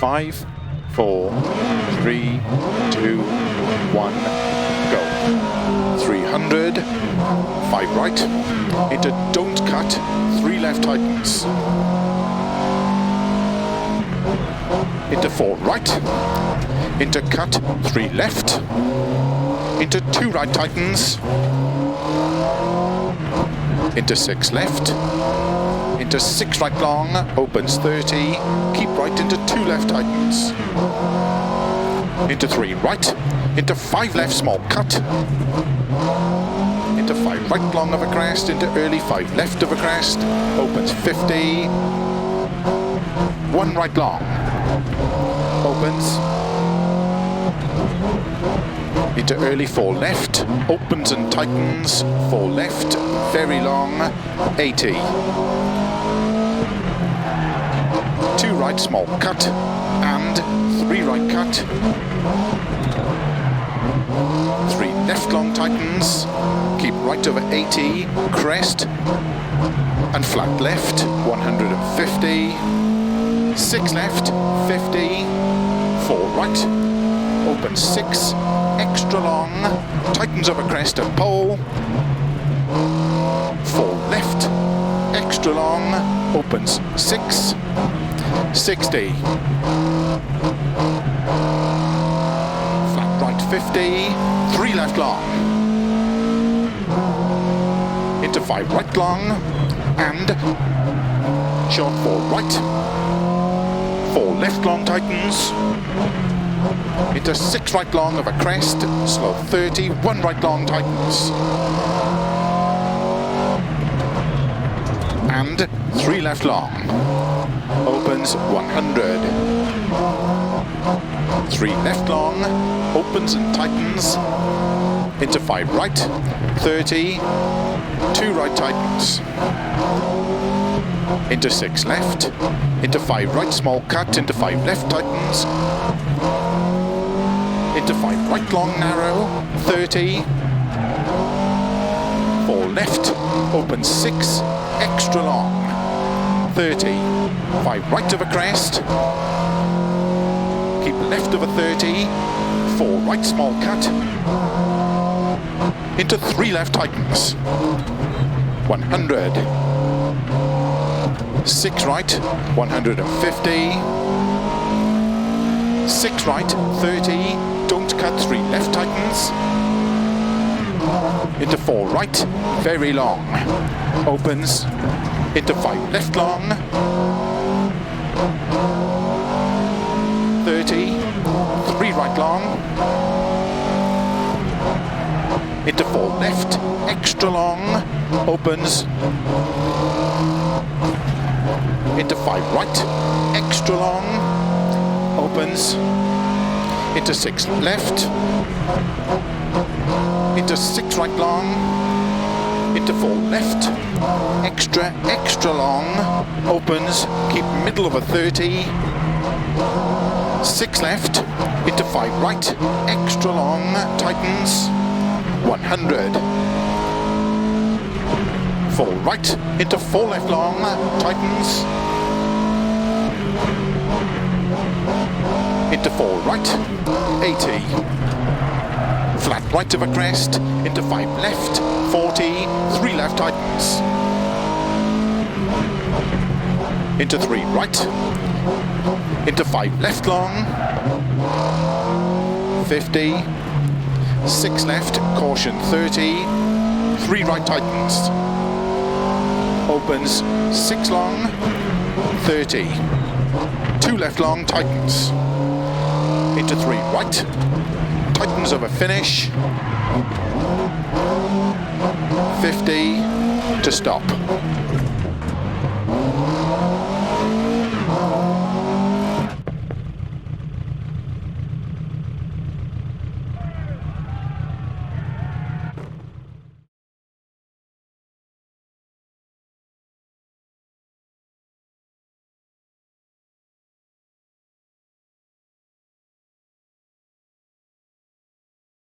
5, 4, 3, 2, 1, go. 300, 5 right, into don't cut, 3 left tightens. Into 4 right, into cut, 3 left, into 2 right tightens, into 6 left, into 6 right long, opens 30, keep right into 2 left tightens, into 3 right, into 5 left small cut, into 5 right long of a crest, into early 5 left of a crest, opens 50, 1 right long, opens, into early 4 left, opens and tightens, 4 left, very long, 80. 2 right small cut, and 3 right cut, 3 left long tightens, keep right over 80, crest, and flat left, 150, 6 left, 50, 4 right, open 6, extra long, tightens over crest and pole, 4 left, extra long, opens 6, 60, flat right 50, 3 left long, into 5 right long, and short 4 right, 4 left long tightens, into 6 right long of a crest, slow 30, 1 right long tightens, and 3 left long, opens 100, 3 left long, opens and tightens, into 5 right, 30, 2 right tightens, into 6 left, into 5 right small cut, into 5 left tightens, into 5 right long narrow, 30, 4 left, open 6, extra long, 30, 5 right of a crest, keep left of a 30, 4 right small cut, into 3 left tightens, 100, 6 right, 150, 6 right, 30, don't cut, 3 left tightens, into 4 right, very long, opens, into 5 left long, 30, 3 right long, into 4 left, extra long, opens, into 5 right, extra long, opens, into 6 left, into 6 right long, into 4 left, extra long, opens, keep middle of a 30, 6 left, into 5 right, extra long, tightens, 100, 4 right, into 4 left long, tightens, into 4 right, 80, flat right of a crest, into 5 left, 40, 3 left tightens, into 3 right, into 5 left long, 50, 6 left, caution 30, 3 right tightens, opens 6 long, 30, 2 left long tightens, into 3 right, tightens over finish, 50 to stop.